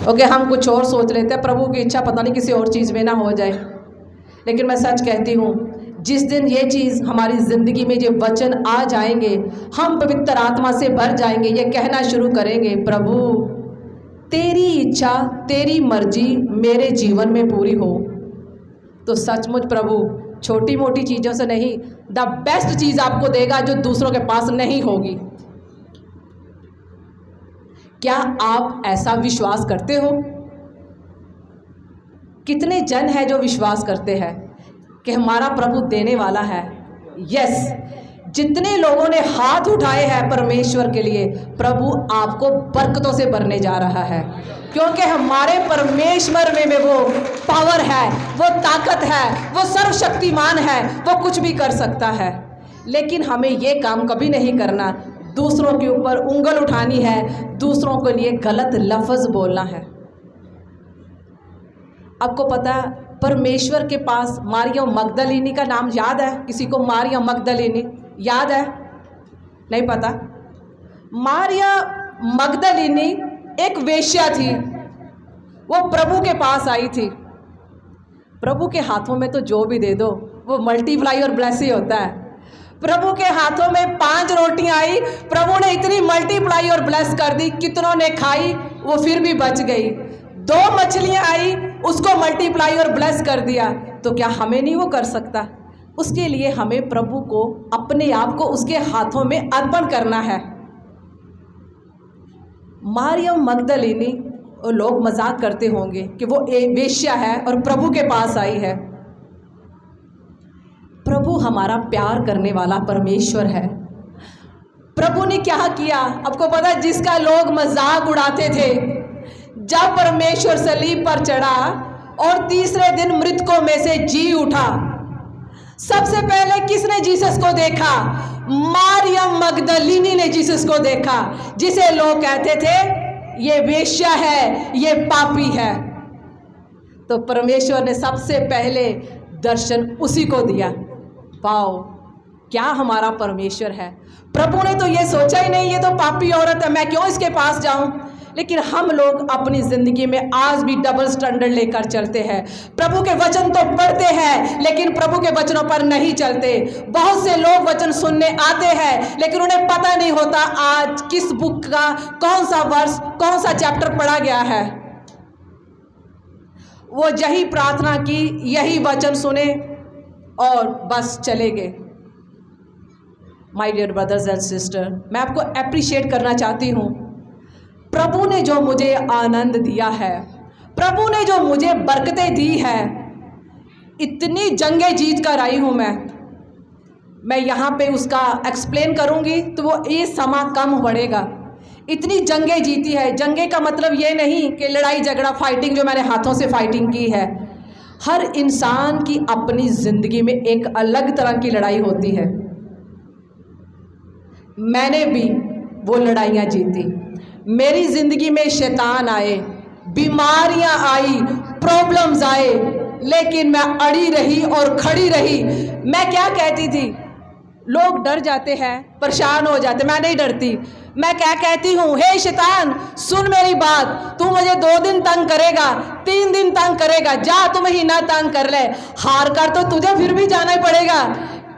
Okay, हम कुछ और सोच लेते हैं, प्रभु की इच्छा पता नहीं किसी और चीज़ में ना हो जाए। लेकिन मैं सच कहती हूँ, जिस दिन ये चीज़ हमारी ज़िंदगी में, ये वचन आ जाएंगे, हम पवित्र आत्मा से भर जाएंगे, ये कहना शुरू करेंगे, प्रभु तेरी इच्छा, तेरी मर्जी मेरे जीवन में पूरी हो। तो सचमुच प्रभु छोटी मोटी चीज़ों से नहीं, द बेस्ट चीज़ आपको देगा जो दूसरों के पास नहीं होगी। क्या आप ऐसा विश्वास करते हो? कितने जन हैं जो विश्वास करते हैं कि हमारा प्रभु देने वाला है? यस, जितने लोगों ने हाथ उठाए हैं परमेश्वर के लिए, प्रभु आपको बरकतों से भरने जा रहा है, क्योंकि हमारे परमेश्वर में वो पावर है, वो ताकत है, वो सर्वशक्तिमान है, वो कुछ भी कर सकता है। लेकिन हमें ये काम कभी नहीं करना, दूसरों के ऊपर उंगल उठानी है, दूसरों के लिए गलत लफ्ज़ बोलना है। आपको पता है परमेश्वर के पास मारियम मगदलीनी का नाम याद है? किसी को मारियम मगदलीनी याद है? नहीं पता? मारियम मगदलीनी एक वेश्या थी, वो प्रभु के पास आई थी। प्रभु के हाथों में तो जो भी दे दो वो मल्टीप्लाई और ब्लेस ही होता है। प्रभु के हाथों में 5 रोटियां आई, प्रभु ने इतनी मल्टीप्लाई और ब्लेस कर दी, कितनों ने खाई वो फिर भी बच गई। 2 मछलियां आई, उसको मल्टीप्लाई और ब्लेस कर दिया। तो क्या हमें नहीं वो कर सकता? उसके लिए हमें प्रभु को अपने आप को उसके हाथों में अर्पण करना है। मारियम मगदलीनी, लोग मजाक करते होंगे कि वो एक वेश्या है और प्रभु के पास आई है। प्रभु हमारा प्यार करने वाला परमेश्वर है। प्रभु ने क्या किया आपको पता है? जिसका लोग मजाक उड़ाते थे, जब परमेश्वर सलीब पर चढ़ा और तीसरे दिन मृतकों में से जी उठा, सबसे पहले किसने जीसस को देखा? मारियम मगदलीनी ने जीसस को देखा, जिसे लोग कहते थे ये वेश्या है, ये पापी है। तो परमेश्वर ने सबसे पहले दर्शन उसी को दिया। वाओ, क्या हमारा परमेश्वर है। प्रभु ने तो ये सोचा ही नहीं, ये तो पापी औरत है, मैं क्यों इसके पास जाऊं। लेकिन हम लोग अपनी ज़िंदगी में आज भी डबल स्टैंडर्ड लेकर चलते हैं। प्रभु के वचन तो पढ़ते हैं लेकिन प्रभु के वचनों पर नहीं चलते। बहुत से लोग वचन सुनने आते हैं लेकिन उन्हें पता नहीं होता आज किस बुक का कौन सा वर्स, कौन सा चैप्टर पढ़ा गया है। वो यही प्रार्थना की, यही वचन सुने और बस चले गए। My dear brothers and sister, मैं आपको अप्रिशिएट करना चाहती हूँ। प्रभु ने जो मुझे आनंद दिया है, प्रभु ने जो मुझे बरकतें दी है, इतनी जंगें जीत कर आई हूँ मैं यहाँ पे उसका एक्सप्लेन करूँगी तो वो ये समा कम बढ़ेगा। इतनी जंगें जीती है। जंगें का मतलब ये नहीं कि लड़ाई झगड़ा फाइटिंग जो मैंने हाथों से फाइटिंग की है। हर इंसान की अपनी ज़िंदगी में एक अलग तरह की लड़ाई होती है। मैंने भी वो लड़ाइयाँ जीती। मेरी ज़िंदगी में शैतान आए, बीमारियाँ आई, प्रॉब्लम्स आए, लेकिन मैं अड़ी रही और खड़ी रही। मैं क्या कहती थी? लोग डर जाते हैं, परेशान हो जाते, मैं नहीं डरती। मैं क्या कहती हूँ? हे शैतान, सुन मेरी बात, तू मुझे 2 दिन तंग करेगा, 3 दिन तंग करेगा, जा तू महीना तंग कर ले, हार कर तो तुझे फिर भी जाना ही पड़ेगा,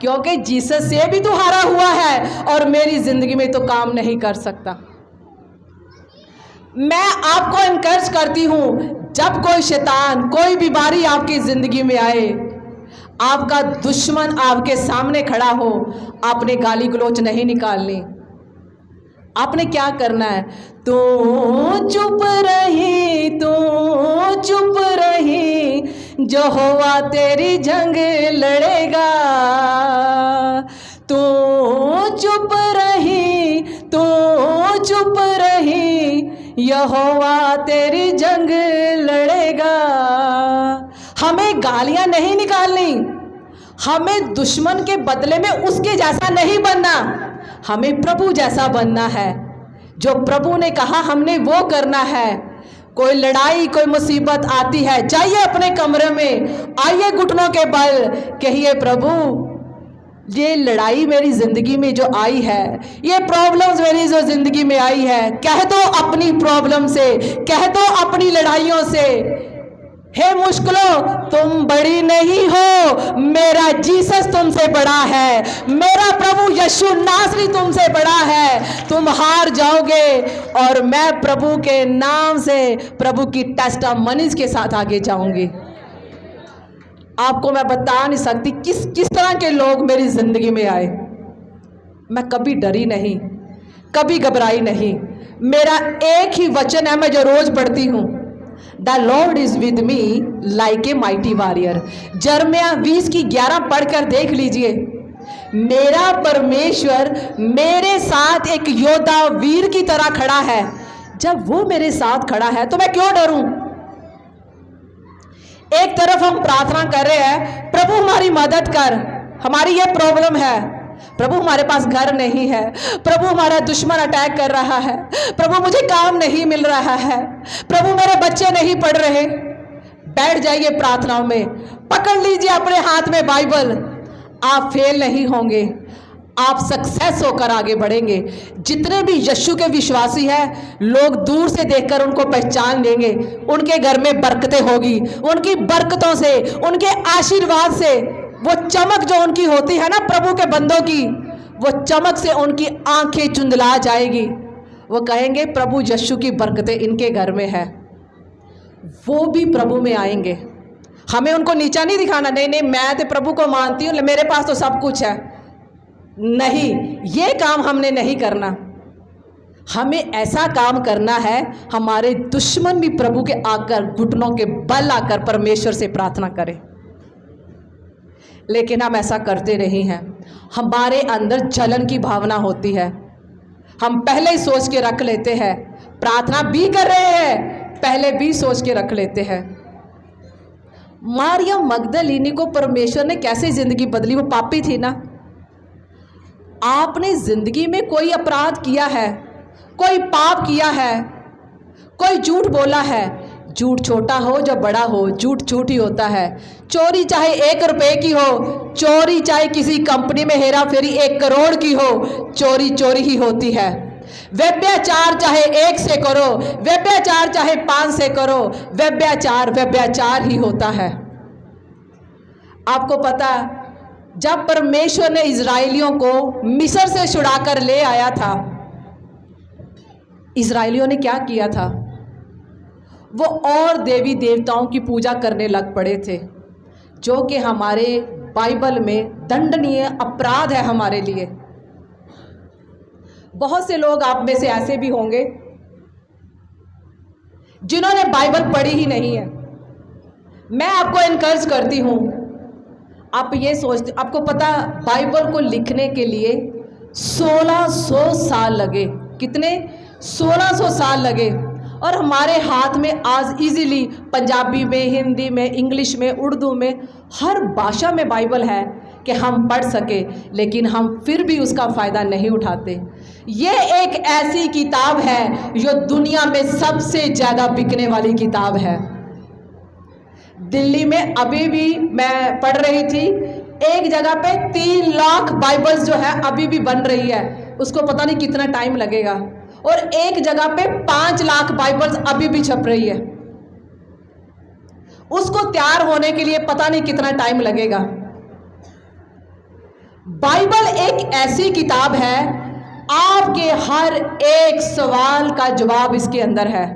क्योंकि जीसस से भी तू हारा हुआ है और मेरी ज़िंदगी में तो काम नहीं कर सकता। मैं आपको इनकरेज करती हूँ, जब कोई शैतान, कोई बीमारी आपकी ज़िंदगी में आए, आपका दुश्मन आपके सामने खड़ा हो, आपने गाली गलौज नहीं निकालनी। आपने क्या करना है? तू चुप रही, तू चुप रही, यहोवा तेरी जंग लड़ेगा। तू चुप रही, तू चुप रही, यहोवा तेरी जंग लड़ेगा। हमें गालियां नहीं निकालनी, हमें दुश्मन के बदले में उसके जैसा नहीं बनना, हमें प्रभु जैसा बनना है। जो प्रभु ने कहा हमने वो करना है। कोई लड़ाई, कोई मुसीबत आती है, जाइए अपने कमरे में, आइए घुटनों के बल, कहिए प्रभु ये लड़ाई मेरी जिंदगी में जो आई है, ये प्रॉब्लम्स मेरी जो जिंदगी में आई है, कह दो अपनी प्रॉब्लम से, कह दो अपनी लड़ाइयों से, हे मुश्किलों तुम बड़ी नहीं हो, मेरा जीसस तुमसे बड़ा है, मेरा प्रभु यीशु नासरी तुमसे बड़ा है। तुम हार जाओगे और मैं प्रभु के नाम से, प्रभु की टेस्टामनीज के साथ आगे जाऊंगी। आपको मैं बता नहीं सकती किस किस तरह के लोग मेरी जिंदगी में आए। मैं कभी डरी नहीं, कभी घबराई नहीं। मेरा एक ही वचन है मैं जो रोज पढ़ती हूँ, the Lord is with me like a mighty warrior. यिर्मयाह 20:11 पढ़कर देख लीजिए। मेरा परमेश्वर मेरे साथ एक योद्धा वीर की तरह खड़ा है। जब वो मेरे साथ खड़ा है तो मैं क्यों डरूं। एक तरफ हम प्रार्थना कर रहे हैं, प्रभु हमारी मदद कर, हमारी ये प्रॉब्लम है, प्रभु हमारे पास घर नहीं है, प्रभु हमारा दुश्मन अटैक कर रहा है, प्रभु मुझे काम नहीं मिल रहा है, प्रभु मेरे बच्चे नहीं पढ़ रहे। बैठ जाइए प्रार्थनाओं में, पकड़ लीजिए अपने हाथ में बाइबल। आप फेल नहीं होंगे, आप सक्सेस होकर आगे बढ़ेंगे। जितने भी यीशु के विश्वासी हैं, लोग दूर से देखकर उनको पहचान लेंगे। उनके घर में बरकतें होगी, उनकी बरकतों से, उनके आशीर्वाद से, वो चमक जो उनकी होती है ना प्रभु के बंदों की, वो चमक से उनकी आंखें चुंदला जाएगी। वो कहेंगे प्रभु यीशु की बरकतें इनके घर में है। वो भी प्रभु में आएंगे। हमें उनको नीचा नहीं दिखाना, नहीं नहीं मैं तो प्रभु को मानती हूँ, मेरे पास तो सब कुछ है। नहीं, ये काम हमने नहीं करना। हमें ऐसा काम करना है हमारे दुश्मन भी प्रभु के आकर, घुटनों के बल आकर परमेश्वर से प्रार्थना करें। लेकिन हम ऐसा करते नहीं हैं। हमारे अंदर जलन की भावना होती है। हम पहले ही सोच के रख लेते हैं, प्रार्थना भी कर रहे हैं, पहले भी सोच के रख लेते हैं। मरियम मगदलीनी को परमेश्वर ने कैसे जिंदगी बदली, वो पापी थी ना। आपने जिंदगी में कोई अपराध किया है, कोई पाप किया है, कोई झूठ बोला है, झूठ छोटा हो या बड़ा हो, झूठ झूठ ही होता है। चोरी चाहे 1 रुपए की हो, चोरी चाहे किसी कंपनी में हेरा फेरी 1 करोड़ की हो, चोरी चोरी ही होती है। व्यभिचार चाहे 1 से करो, व्यभिचार चाहे 5 से करो, व्यभिचार व्यभिचार ही होता है। आपको पता, जब परमेश्वर ने इजराइलियों को मिस्र से छुड़ाकर ले आया था, इजराइलियों ने क्या किया था? वो और देवी देवताओं की पूजा करने लग पड़े थे, जो कि हमारे बाइबल में दंडनीय अपराध है हमारे लिए। बहुत से लोग आप में से ऐसे भी होंगे जिन्होंने बाइबल पढ़ी ही नहीं है। मैं आपको एनकरेज करती हूं, आप ये सोचते, आपको पता बाइबल को लिखने के लिए 1600 साल लगे। कितने? 1600 साल लगे। और हमारे हाथ में आज इजीली पंजाबी में, हिंदी में, इंग्लिश में, उर्दू में, हर भाषा में बाइबल है कि हम पढ़ सके, लेकिन हम फिर भी उसका फ़ायदा नहीं उठाते। ये एक ऐसी किताब है जो दुनिया में सबसे ज़्यादा बिकने वाली किताब है। दिल्ली में अभी भी मैं पढ़ रही थी, एक जगह पे 3 लाख बाइबल्स जो है अभी भी बन रही है, उसको पता नहीं कितना टाइम लगेगा। और एक जगह पे 5 लाख बाइबल्स अभी भी छप रही है, उसको तैयार होने के लिए पता नहीं कितना टाइम लगेगा। बाइबल एक ऐसी किताब है, आपके हर एक सवाल का जवाब इसके अंदर है।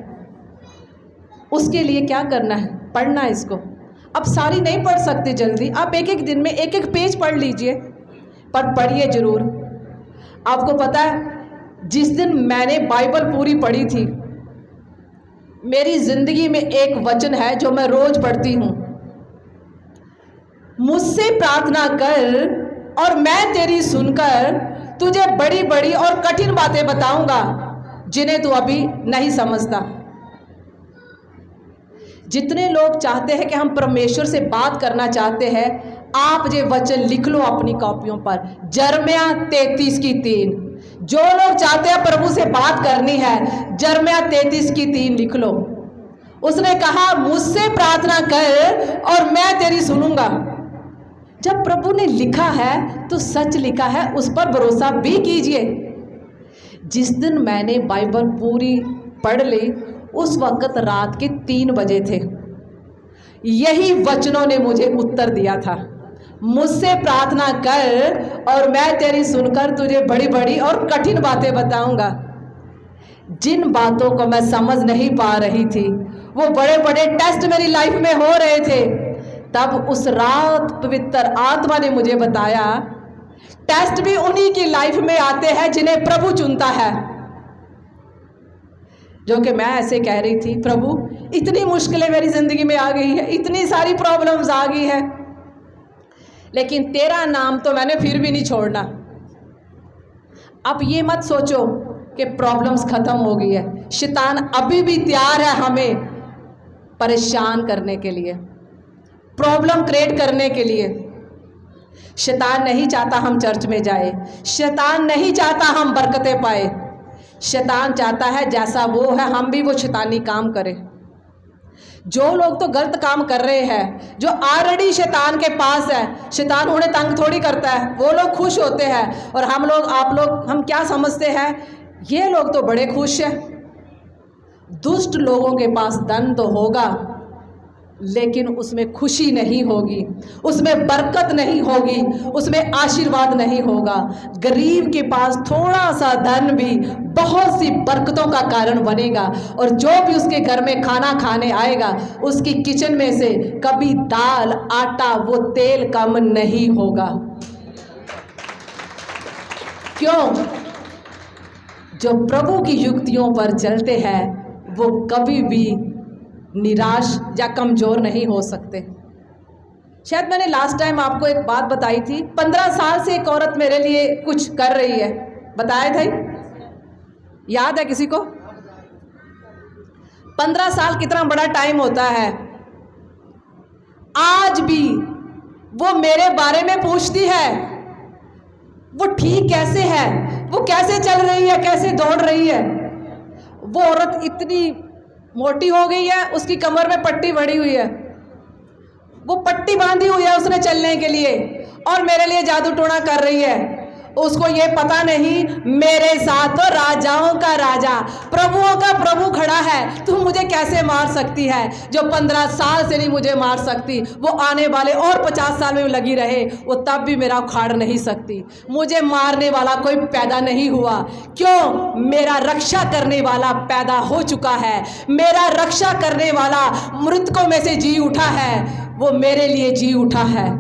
उसके लिए क्या करना है? पढ़ना है इसको। अब सारी नहीं पढ़ सकते जल्दी, आप एक एक दिन में एक एक पेज पढ़ लीजिए, पर पढ़िए जरूर। आपको पता है, जिस दिन मैंने बाइबल पूरी पढ़ी थी, मेरी जिंदगी में एक वचन है जो मैं रोज पढ़ती हूँ, मुझसे प्रार्थना कर और मैं तेरी सुनकर तुझे बड़ी बड़ी और कठिन बातें बताऊंगा जिन्हें तू अभी नहीं समझता। जितने लोग चाहते हैं कि हम परमेश्वर से बात करना चाहते हैं, आप ये वचन लिख लो अपनी कॉपियों पर, यिर्मयाह 33:3। जो लोग चाहते हैं प्रभु से बात करनी है, यिर्मयाह 33:3 लिख लो। उसने कहा, मुझसे प्रार्थना कर और मैं तेरी सुनूंगा। जब प्रभु ने लिखा है तो सच लिखा है, उस पर भरोसा भी कीजिए। जिस दिन मैंने बाइबल पूरी पढ़ ली उस वक्त रात के 3 बजे थे। यही वचनों ने मुझे उत्तर दिया था, मुझसे प्रार्थना कर और मैं तेरी सुनकर तुझे बड़ी बड़ी और कठिन बातें बताऊंगा। जिन बातों को मैं समझ नहीं पा रही थी, वो बड़े बड़े टेस्ट मेरी लाइफ में हो रहे थे, तब उस रात पवित्र आत्मा ने मुझे बताया, टेस्ट भी उन्हीं की लाइफ में आते हैं जिन्हें प्रभु चुनता है। जो कि मैं ऐसे कह रही थी, प्रभु इतनी मुश्किलें मेरी जिंदगी में आ गई है, इतनी सारी प्रॉब्लम्स आ गई है, लेकिन तेरा नाम तो मैंने फिर भी नहीं छोड़ना। अब ये मत सोचो कि प्रॉब्लम्स खत्म हो गई है, शैतान अभी भी तैयार है हमें परेशान करने के लिए, प्रॉब्लम क्रिएट करने के लिए। शैतान नहीं चाहता हम चर्च में जाए, शैतान नहीं चाहता हम बरकतें पाए, शैतान चाहता है जैसा वो है हम भी वो शैतानी काम करें। जो लोग तो गलत काम कर रहे हैं, जो ऑलरेडी शैतान के पास है, शैतान उन्हें तंग थोड़ी करता है, वो लोग खुश होते हैं। और हम लोग, आप लोग, हम क्या समझते हैं, ये लोग तो बड़े खुश हैं। दुष्ट लोगों के पास धन तो होगा लेकिन उसमें खुशी नहीं होगी, उसमें बरकत नहीं होगी, उसमें आशीर्वाद नहीं होगा। गरीब के पास थोड़ा सा धन भी बहुत सी बरकतों का कारण बनेगा, और जो भी उसके घर में खाना खाने आएगा उसकी किचन में से कभी दाल, आटा, वो तेल कम नहीं होगा। क्यों? जो प्रभु की युक्तियों पर चलते हैं वो कभी भी निराश या कमज़ोर नहीं हो सकते। शायद मैंने लास्ट टाइम आपको एक बात बताई थी, 15 साल से एक औरत मेरे लिए कुछ कर रही है, बताया था, याद है किसी को? 15 साल कितना बड़ा टाइम होता है। आज भी वो मेरे बारे में पूछती है, वो ठीक कैसे है, वो कैसे चल रही है, कैसे दौड़ रही है। वो औरत इतनी मोटी हो गई है, उसकी कमर में पट्टी बढ़ी हुई है, वो पट्टी बांधी हुई है उसने चलने के लिए, और मेरे लिए जादू टोना कर रही है। उसको ये पता नहीं मेरे साथ तो राजाओं का राजा, प्रभुओं का प्रभु खड़ा है, तू मुझे कैसे मार सकती है? जो 15 साल से नहीं मुझे मार सकती, वो आने वाले और 50 साल में लगी रहे, वो तब भी मेरा उखाड़ नहीं सकती। मुझे मारने वाला कोई पैदा नहीं हुआ। क्यों? मेरा रक्षा करने वाला पैदा हो चुका है। मेरा रक्षा करने वाला मृतकों में से जी उठा है, वो मेरे लिए जी उठा है,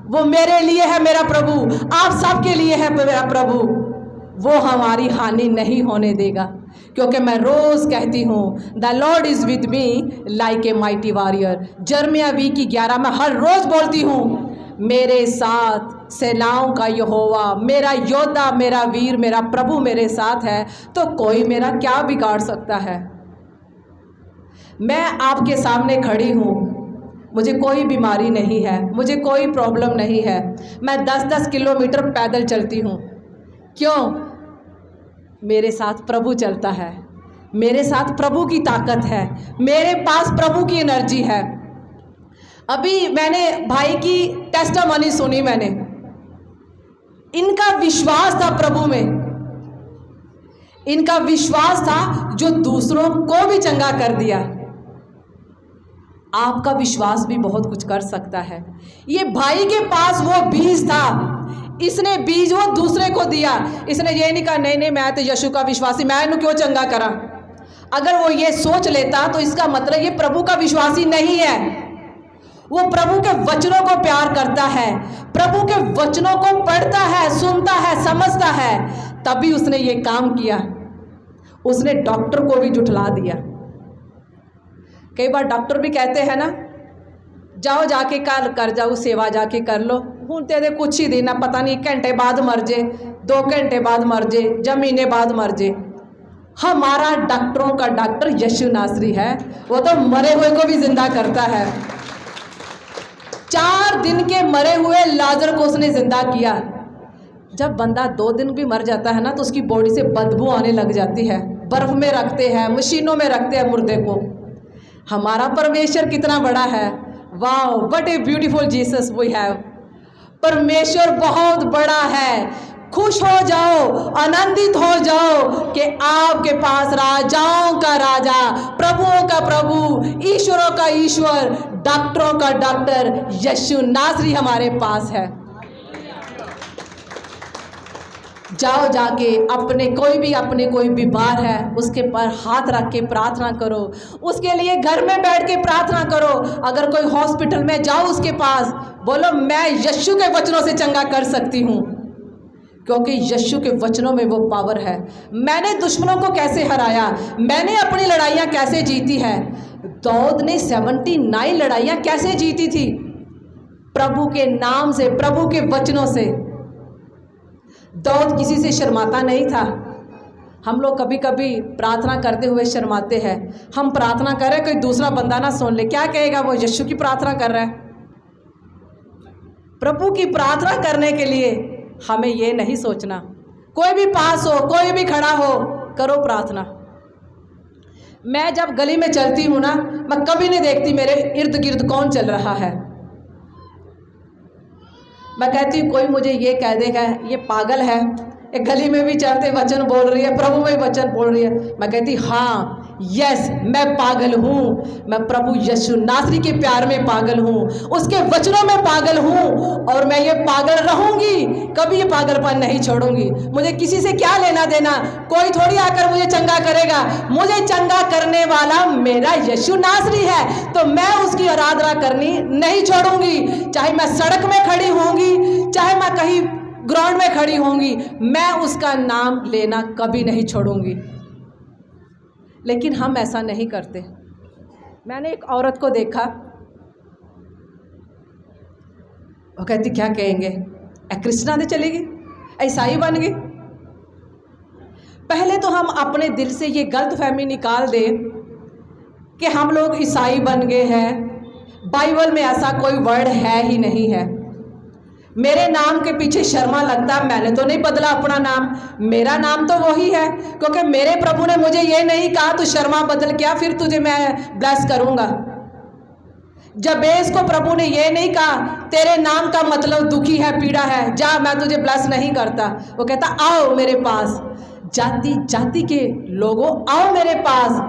वो मेरे लिए है मेरा प्रभु, आप सबके लिए है मेरा प्रभु। वो हमारी हानि नहीं होने देगा, क्योंकि मैं रोज़ कहती हूँ the Lord is with me like a mighty warrior. Jeremiah 20:11 मैं हर रोज़ बोलती हूँ, मेरे साथ सेनाओं का यहोवा, मेरा योद्धा, मेरा वीर, मेरा प्रभु मेरे साथ है, तो कोई मेरा क्या बिगाड़ सकता है। मैं आपके सामने खड़ी हूँ, मुझे कोई बीमारी नहीं है, मुझे कोई प्रॉब्लम नहीं है, मैं 10-10 किलोमीटर पैदल चलती हूँ। क्यों? मेरे साथ प्रभु चलता है, मेरे साथ प्रभु की ताकत है, मेरे पास प्रभु की एनर्जी है। अभी मैंने भाई की टेस्टिमनी सुनी, मैंने इनका विश्वास था प्रभु में, इनका विश्वास था जो दूसरों को भी चंगा कर दिया। आपका विश्वास भी बहुत कुछ कर सकता है। ये भाई के पास वो बीज था, इसने बीज वो दूसरे को दिया। इसने ये नहीं कहा नहीं मैं तो यीशु का विश्वासी, मैं इन्हें क्यों चंगा करा। अगर वो ये सोच लेता तो इसका मतलब ये प्रभु का विश्वासी नहीं है। वो प्रभु के वचनों को प्यार करता है, प्रभु के वचनों को पढ़ता है, सुनता है, समझता है, तभी उसने ये काम किया। उसने डॉक्टर को भी जुठला दिया। कई बार डॉक्टर भी कहते हैं ना, जाओ जाके कल कर जाओ सेवा, जाके कर लो, हूँ तेरे कुछ ही दिन, पता नहीं घंटे बाद मर जे, 2 घंटे बाद मर जे, या महीने बाद मर जे। हमारा डॉक्टरों का डॉक्टर यीशु नासरी है, वो तो मरे हुए को भी जिंदा करता है। 4 दिन के मरे हुए लाजर को उसने जिंदा किया। जब बंदा 2 दिन भी मर जाता है ना तो उसकी बॉडी से बदबू आने लग जाती है, बर्फ में रखते हैं, मशीनों में रखते हैं मुर्दे को। हमारा परमेश्वर कितना बड़ा है। Wow, what a beautiful Jesus we have. परमेश्वर बहुत बड़ा है। खुश हो जाओ, आनंदित हो जाओ कि आपके पास राजाओं का राजा, प्रभुओं का प्रभु, ईश्वरों का ईश्वर, डॉक्टरों का डॉक्टर यीशु नासरी हमारे पास है। जाओ जाके अपने कोई बीमार है उसके पर हाथ रख के प्रार्थना करो, उसके लिए घर में बैठ के प्रार्थना करो। अगर कोई हॉस्पिटल में जाओ उसके पास बोलो मैं यीशु के वचनों से चंगा कर सकती हूँ, क्योंकि यीशु के वचनों में वो पावर है। मैंने दुश्मनों को कैसे हराया, मैंने अपनी लड़ाइयाँ कैसे जीती है। दाऊद ने 79 लड़ाइयाँ कैसे जीती थी? प्रभु के नाम से, प्रभु के वचनों से। दाऊद किसी से शर्माता नहीं था। हम लोग कभी कभी प्रार्थना करते हुए शर्माते हैं। हम प्रार्थना कर रहे, कोई दूसरा बंदा ना सुन ले, क्या कहेगा वो यीशु की प्रार्थना कर रहा है। प्रभु की प्रार्थना करने के लिए हमें ये नहीं सोचना, कोई भी पास हो, कोई भी खड़ा हो, करो प्रार्थना। मैं जब गली में चलती हूँ ना, मैं कभी नहीं देखती मेरे इर्द गिर्द कौन चल रहा है। मैं कहती हूँ कोई मुझे ये कह देगा ये पागल है, एक गली में भी चलते वचन बोल रही है, प्रभु में वचन बोल रही है। मैं कहती हाँ यस मैं पागल हूँ, मैं प्रभु यीशु नासरी के प्यार में पागल हूँ, उसके वचनों में पागल हूँ, और मैं ये पागल रहूँगी, कभी ये पागलपन नहीं छोड़ूंगी। मुझे किसी से क्या लेना देना, कोई थोड़ी आकर मुझे चंगा करेगा, मुझे चंगा करने वाला मेरा यीशु नासरी है, तो मैं उसकी आराधना करनी नहीं छोड़ूंगी। चाहे मैं सड़क में खड़ी होंगी, चाहे मैं कहीं ग्राउंड में खड़ी होंगी, मैं उसका नाम लेना कभी नहीं छोड़ूंगी। लेकिन हम ऐसा नहीं करते। मैंने एक औरत को देखा, वो कहती क्या कहेंगे, कृष्णा ने चलेगी, ईसाई बन गई। पहले तो हम अपने दिल से ये गलतफहमी निकाल दें कि हम लोग ईसाई बन गए हैं। बाइबल में ऐसा कोई वर्ड है ही नहीं है। मेरे नाम के पीछे शर्मा लगता, मैंने तो नहीं बदला अपना नाम, मेरा नाम तो वही है, क्योंकि मेरे प्रभु ने मुझे ये नहीं कहा तू शर्मा बदल क्या फिर तुझे मैं ब्लेस करूंगा। जबेस को प्रभु ने ये नहीं कहा तेरे नाम का मतलब दुखी है, पीड़ा है, जा मैं तुझे ब्लेस नहीं करता। वो कहता आओ मेरे पास, जाति जाति के लोगों आओ मेरे पास,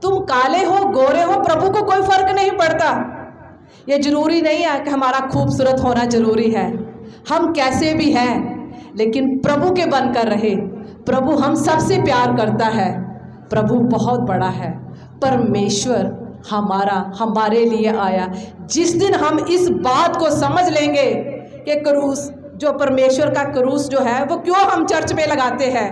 तुम काले हो गोरे हो प्रभु को कोई फर्क नहीं पड़ता। ये जरूरी नहीं है कि हमारा खूबसूरत होना जरूरी है, हम कैसे भी हैं लेकिन प्रभु के बनकर रहे। प्रभु हम सबसे प्यार करता है, प्रभु बहुत बड़ा है, परमेश्वर हमारे लिए आया। जिस दिन हम इस बात को समझ लेंगे कि क्रूस जो परमेश्वर का क्रूस जो है वो क्यों हम चर्च में लगाते हैं,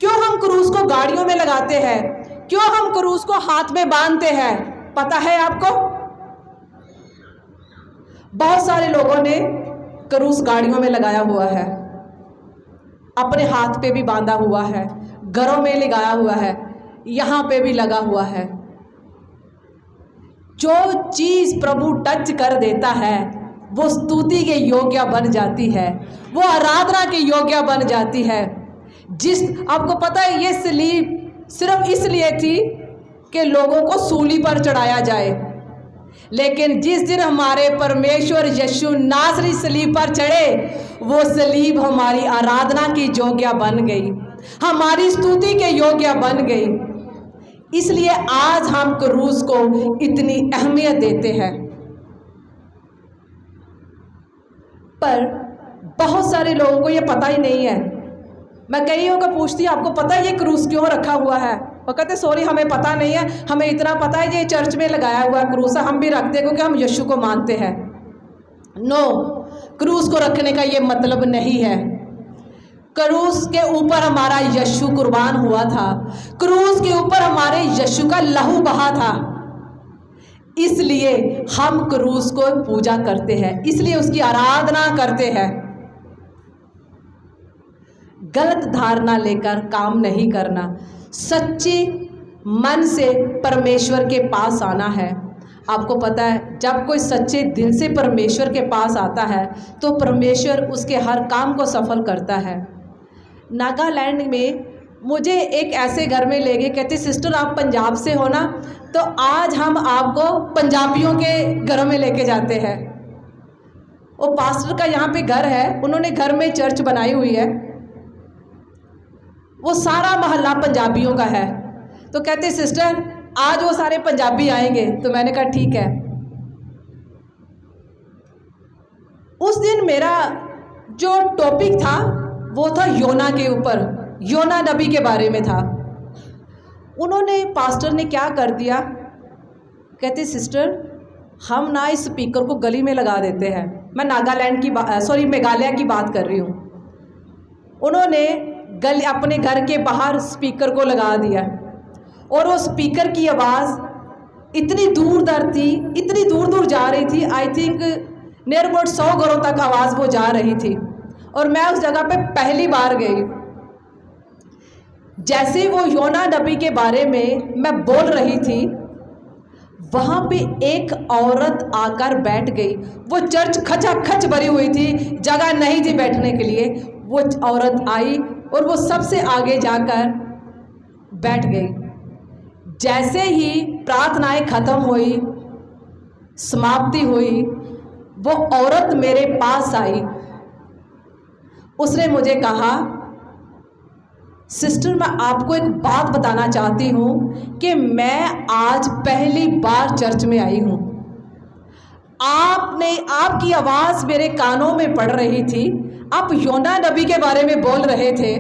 क्यों हम क्रूस को गाड़ियों में लगाते हैं, क्यों हम क्रूस को हाथ में बांधते हैं, पता है आपको? बहुत सारे लोगों ने क्रूस गाड़ियों में लगाया हुआ है, अपने हाथ पे भी बांधा हुआ है, घरों में लगाया हुआ है, यहाँ पे भी लगा हुआ है। जो चीज़ प्रभु टच कर देता है वो स्तुति के योग्य बन जाती है, वो आराधना के योग्य बन जाती है। आपको पता है ये सलीब सिर्फ इसलिए थी कि लोगों को सूली पर चढ़ाया जाए, लेकिन जिस दिन हमारे परमेश्वर यीशु नासरी सलीब पर चढ़े वो सलीब हमारी आराधना की योग्य बन गई, हमारी स्तुति के योग्य बन गई। इसलिए आज हम क्रूस को इतनी अहमियत देते हैं। पर बहुत सारे लोगों को ये पता ही नहीं है। मैं कईयों को पूछती हूँ आपको पता है ये क्रूस क्यों रखा हुआ है? वो कहते सॉरी हमें पता नहीं है, हमें इतना पता है ये चर्च में लगाया हुआ क्रूस है, हम भी रखते हैं क्योंकि हम यीशु को मानते हैं। नो, क्रूस को रखने का ये मतलब नहीं है। क्रूस के ऊपर हमारा यीशु कुर्बान हुआ था, क्रूस के ऊपर हमारे यीशु का लहू बहा था, इसलिए हम क्रूस को पूजा करते हैं, इसलिए उसकी आराधना करते हैं। गलत धारणा लेकर काम नहीं करना, सच्चे मन से परमेश्वर के पास आना है। आपको पता है जब कोई सच्चे दिल से परमेश्वर के पास आता है तो परमेश्वर उसके हर काम को सफल करता है। नागालैंड में मुझे एक ऐसे घर में ले गए, कहते सिस्टर आप पंजाब से हो ना, तो आज हम आपको पंजाबियों के घरों में लेके जाते हैं। वो पास्टर का यहाँ पे घर है, उन्होंने घर में चर्च बनाई हुई है, वो सारा मोहल्ला पंजाबियों का है। तो कहते सिस्टर आज वो सारे पंजाबी आएंगे। तो मैंने कहा ठीक है। उस दिन मेरा जो टॉपिक था वो था योना के ऊपर, योना नबी के बारे में था। उन्होंने, पास्टर ने क्या कर दिया, कहते सिस्टर हम ना इस स्पीकर को गली में लगा देते हैं। मैं नागालैंड की मेघालय की बात कर रही हूँ। उन्होंने अपने घर के बाहर स्पीकर को लगा दिया और वो स्पीकर की आवाज़ इतनी दूर दर थी, इतनी दूर दूर जा रही थी। आई थिंक नियर अबाउट 100 घरों तक आवाज़ वो जा रही थी। और मैं उस जगह पे पहली बार गई। जैसे वो योना नबी के बारे में मैं बोल रही थी, वहाँ पे एक औरत आकर बैठ गई। वो चर्च खचाखच भरी हुई थी, जगह नहीं थी बैठने के लिए। वो औरत आई और वो सबसे आगे जाकर बैठ गई। जैसे ही प्रार्थनाएं खत्म हुई, समाप्ति हुई, वो औरत मेरे पास आई। उसने मुझे कहा सिस्टर मैं आपको एक बात बताना चाहती हूँ कि मैं आज पहली बार चर्च में आई हूँ। आपकी आवाज़ मेरे कानों में पड़ रही थी, आप योना नबी के बारे में बोल रहे थे।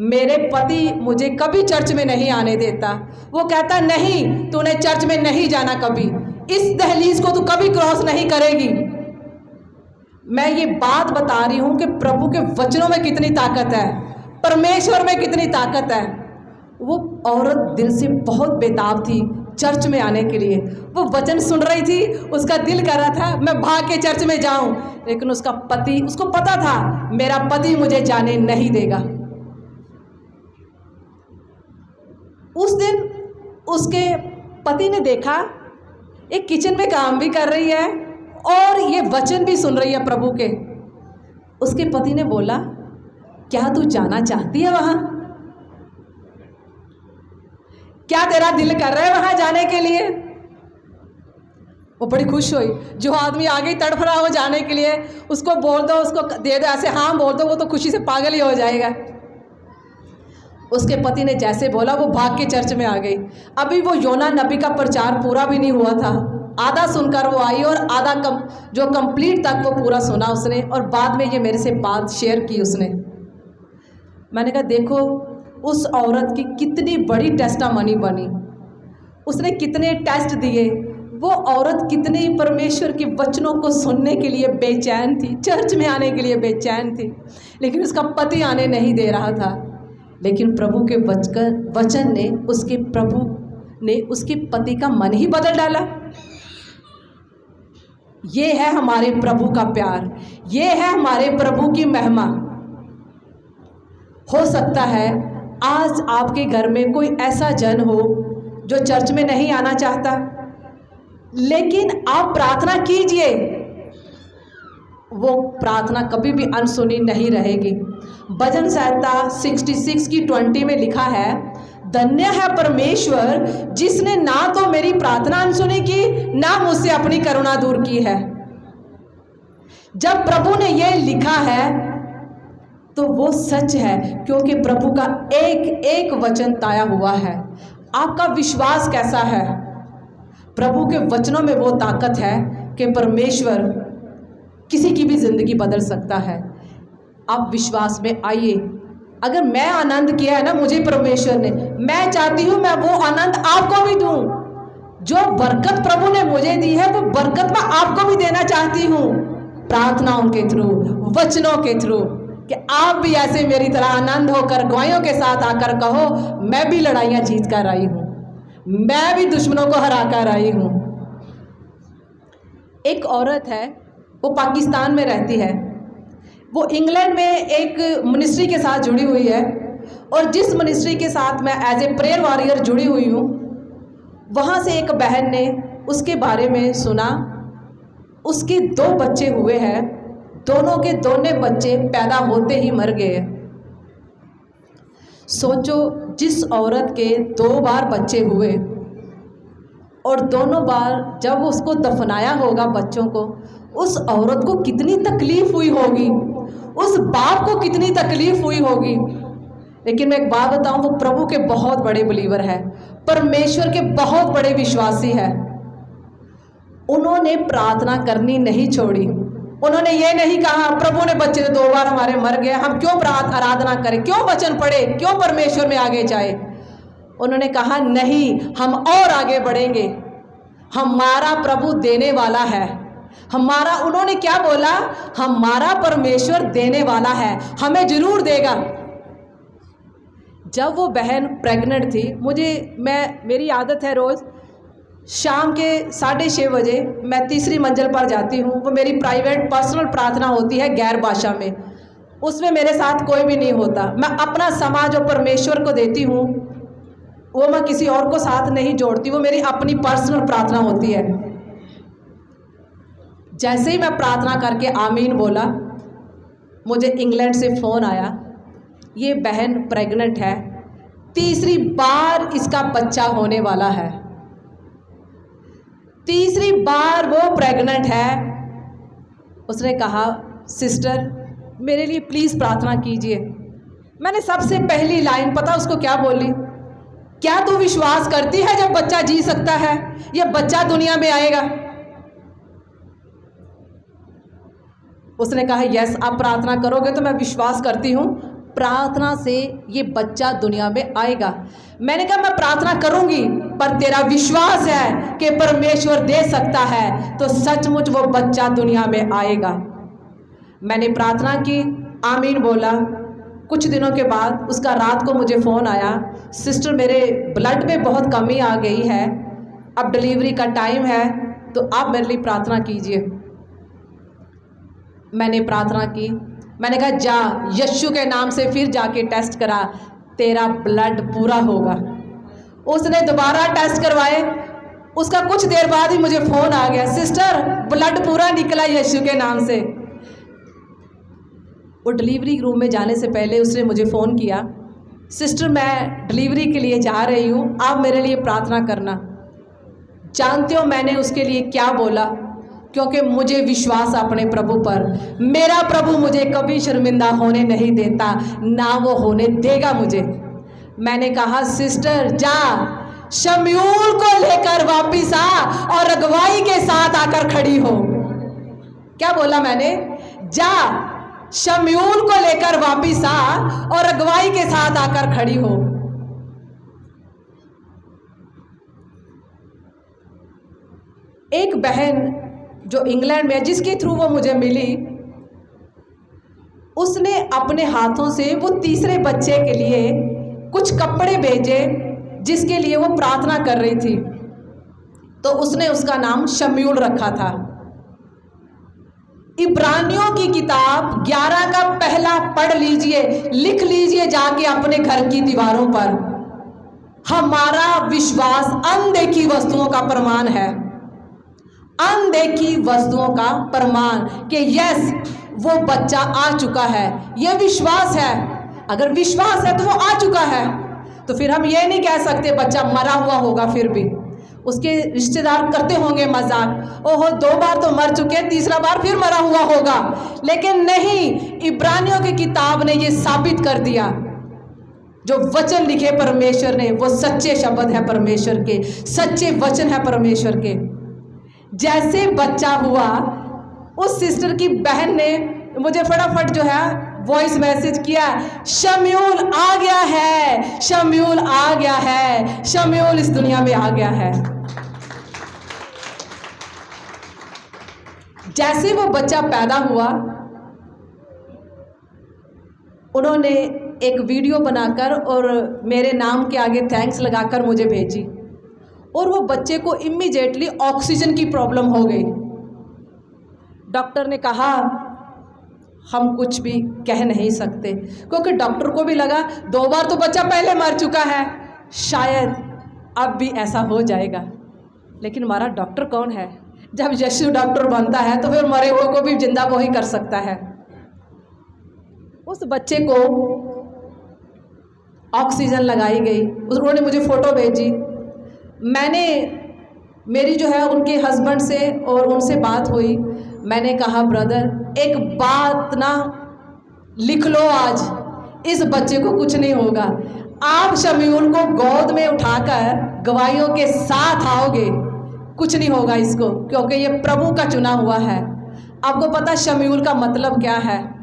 मेरे पति मुझे कभी चर्च में नहीं आने देता। वो कहता नहीं तूने चर्च में नहीं जाना, कभी इस दहलीज को तू कभी क्रॉस नहीं करेगी। मैं ये बात बता रही हूँ कि प्रभु के वचनों में कितनी ताकत है, परमेश्वर में कितनी ताकत है। वो औरत दिल से बहुत बेताब थी चर्च में आने के लिए। वो वचन सुन रही थी, उसका दिल कर रहा था मैं भाग के चर्च में जाऊं, लेकिन उसका पति, उसको पता था मेरा पति मुझे जाने नहीं देगा। उस दिन उसके पति ने देखा एक किचन में काम भी कर रही है और ये वचन भी सुन रही है प्रभु के। उसके पति ने बोला क्या तू जाना चाहती है वहां? क्या तेरा दिल कर रहा है वहां जाने के लिए? वो बड़ी खुश हुई। जो आदमी आगे तड़फ रहा हो जाने के लिए, उसको बोल दो, उसको दे दो, ऐसे हाँ बोल दो, वो तो खुशी से पागल ही हो जाएगा। उसके पति ने जैसे बोला वो भाग के चर्च में आ गई। अभी वो योना नबी का प्रचार पूरा भी नहीं हुआ था, आधा सुनकर वो आई और आधा जो कंप्लीट तक वो पूरा सुना उसने। और बाद में ये मेरे से बात शेयर की उसने। मैंने कहा देखो उस औरत की कितनी बड़ी टेस्टामनी बनी, उसने कितने टेस्ट दिए। वो औरत कितनी परमेश्वर के वचनों को सुनने के लिए बेचैन थी, चर्च में आने के लिए बेचैन थी, लेकिन उसका पति आने नहीं दे रहा था। लेकिन प्रभु के वचन ने उसके पति का मन ही बदल डाला। ये है हमारे प्रभु का प्यार, ये है हमारे प्रभु की महिमा। हो सकता है आज आपके घर में कोई ऐसा जन हो जो चर्च में नहीं आना चाहता, लेकिन आप प्रार्थना कीजिए, वो प्रार्थना कभी भी अनसुनी नहीं रहेगी। भजन संहिता 66 की 20 में लिखा है, धन्य है परमेश्वर जिसने ना तो मेरी प्रार्थना अनसुनी की, ना मुझसे अपनी करुणा दूर की है। जब प्रभु ने ये लिखा है तो वो सच है, क्योंकि प्रभु का एक एक वचन ताया हुआ है। आपका विश्वास कैसा है? प्रभु के वचनों में वो ताकत है कि परमेश्वर किसी की भी जिंदगी बदल सकता है। आप विश्वास में आइए। अगर मैं आनंद किया है ना मुझे परमेश्वर ने, मैं चाहती हूँ मैं वो आनंद आपको भी दूँ। जो बरकत प्रभु ने मुझे दी है वो बरकत मैं आपको भी देना चाहती हूँ, प्रार्थनाओं के थ्रू, वचनों के थ्रू, कि आप भी ऐसे मेरी तरह आनंद होकर गवाहियों के साथ आकर कहो मैं भी लड़ाइयाँ जीत कर आई हूँ, मैं भी दुश्मनों को हरा कर आई हूँ। एक औरत है, वो पाकिस्तान में रहती है, वो इंग्लैंड में एक मिनिस्ट्री के साथ जुड़ी हुई है, और जिस मिनिस्ट्री के साथ मैं एज ए प्रेयर वॉरियर जुड़ी हुई हूँ, वहाँ से एक बहन ने उसके बारे में सुना। उसके 2 बच्चे हुए हैं, दोनों के दोनों बच्चे पैदा होते ही मर गए। सोचो, जिस औरत के 2 बार बच्चे हुए और दोनों बार जब उसको दफनाया होगा बच्चों को, उस औरत को कितनी तकलीफ हुई होगी, उस बाप को कितनी तकलीफ हुई होगी। लेकिन मैं एक बात बताऊं, वो प्रभु के बहुत बड़े बिलीवर है, परमेश्वर के बहुत बड़े विश्वासी है। उन्होंने प्रार्थना करनी नहीं छोड़ी। उन्होंने ये नहीं कहा प्रभु ने बच्चे तो 2 बार हमारे मर गए, हम क्यों आराधना करें, क्यों वचन पढ़े, क्यों परमेश्वर में आगे जाए। उन्होंने कहा नहीं, हम और आगे बढ़ेंगे, हमारा प्रभु देने वाला है। उन्होंने क्या बोला, हमारा परमेश्वर देने वाला है, हमें जरूर देगा। जब वो बहन प्रेग्नेंट थी, मेरी आदत है रोज़ शाम के 6:30 बजे मैं 3री मंजिल पर जाती हूँ। वो मेरी प्राइवेट पर्सनल प्रार्थना होती है गैर भाषा में, उसमें मेरे साथ कोई भी नहीं होता। मैं अपना समाज और परमेश्वर को देती हूँ, वो मैं किसी और को साथ नहीं जोड़ती, वो मेरी अपनी पर्सनल प्रार्थना होती है। जैसे ही मैं प्रार्थना करके आमीन बोला, मुझे इंग्लैंड से फ़ोन आया, ये बहन प्रेग्नेंट है, 3री बार इसका बच्चा होने वाला है, 3री बार वो प्रेग्नेंट है। उसने कहा सिस्टर मेरे लिए प्लीज़ प्रार्थना कीजिए। मैंने सबसे पहली लाइन पता उसको क्या बोली, क्या तू विश्वास करती है जब बच्चा जी सकता है, ये बच्चा दुनिया में आएगा। उसने कहा यस, आप प्रार्थना करोगे तो मैं विश्वास करती हूँ, प्रार्थना से ये बच्चा दुनिया में आएगा। मैंने कहा मैं प्रार्थना करूंगी, पर तेरा विश्वास है कि परमेश्वर दे सकता है तो सचमुच वो बच्चा दुनिया में आएगा। मैंने प्रार्थना की, आमीन बोला। कुछ दिनों के बाद उसका रात को मुझे फ़ोन आया, सिस्टर मेरे ब्लड में बहुत कमी आ गई है, अब डिलीवरी का टाइम है, तो आप मेरे लिए प्रार्थना कीजिए। मैंने प्रार्थना की, मैंने कहा जा यीशु के नाम से फिर जाके टेस्ट करा, तेरा ब्लड पूरा होगा। उसने दोबारा टेस्ट करवाए, उसका कुछ देर बाद ही मुझे फ़ोन आ गया, सिस्टर ब्लड पूरा निकला यीशु के नाम से। वो डिलीवरी रूम में जाने से पहले उसने मुझे फ़ोन किया, सिस्टर मैं डिलीवरी के लिए जा रही हूँ, आप मेरे लिए प्रार्थना करना। जानते हो मैंने उसके लिए क्या बोला, क्योंकि मुझे विश्वास अपने प्रभु पर, मेरा प्रभु मुझे कभी शर्मिंदा होने नहीं देता, ना वो होने देगा मुझे। मैंने कहा सिस्टर जा शमूएल को लेकर वापिस आ और अगुवाई के साथ आकर खड़ी हो। क्या बोला मैंने, जा शमूएल को लेकर वापिस आ और अगुवाई के साथ आकर खड़ी हो। एक बहन जो इंग्लैंड में, जिसके थ्रू वो मुझे मिली, उसने अपने हाथों से वो 3रे बच्चे के लिए कुछ कपड़े भेजे जिसके लिए वो प्रार्थना कर रही थी, तो उसने उसका नाम शमूएल रखा था। इब्रानियों की किताब 11 का पहला पढ़ लीजिए, लिख लीजिए जाके अपने घर की दीवारों पर। हमारा विश्वास अनदेखी वस्तुओं का प्रमाण है, अनदेखी वस्तुओं का प्रमाण कि यस वो बच्चा आ चुका है, ये विश्वास है। अगर विश्वास है तो वो आ चुका है, तो फिर हम ये नहीं कह सकते बच्चा मरा हुआ होगा। फिर भी उसके रिश्तेदार करते होंगे मजाक, ओहो 2 बार तो मर चुके, 3रा बार फिर मरा हुआ होगा। लेकिन नहीं, इब्रानियों की किताब ने ये साबित कर दिया, जो वचन लिखे परमेश्वर ने वो सच्चे शब्द है परमेश्वर के, सच्चे वचन है परमेश्वर के। जैसे बच्चा हुआ, उस सिस्टर की बहन ने मुझे फटाफट जो है वॉइस मैसेज किया, शमूएल आ गया है, शमूएल आ गया है, शमूएल इस दुनिया में आ गया है। जैसे वो बच्चा पैदा हुआ, उन्होंने एक वीडियो बनाकर और मेरे नाम के आगे थैंक्स लगाकर मुझे भेजी, और वो बच्चे को इमीडिएटली ऑक्सीजन की प्रॉब्लम हो गई। डॉक्टर ने कहा हम कुछ भी कह नहीं सकते, क्योंकि डॉक्टर को भी लगा 2 बार तो बच्चा पहले मर चुका है, शायद अब भी ऐसा हो जाएगा। लेकिन हमारा डॉक्टर कौन है, जब यीशु डॉक्टर बनता है तो फिर मरे हुए को भी जिंदा वो ही कर सकता है। उस बच्चे को ऑक्सीजन लगाई गई, उन्होंने मुझे फ़ोटो भेजी, मैंने मेरी जो है उनके हस्बैंड से और उनसे बात हुई, मैंने कहा ब्रदर एक बात ना लिख लो, आज इस बच्चे को कुछ नहीं होगा। आप शमूएल को गोद में उठाकर गवाहियों के साथ आओगे, कुछ नहीं होगा इसको, क्योंकि ये प्रभु का चुना हुआ है। आपको पता शमूएल का मतलब क्या है?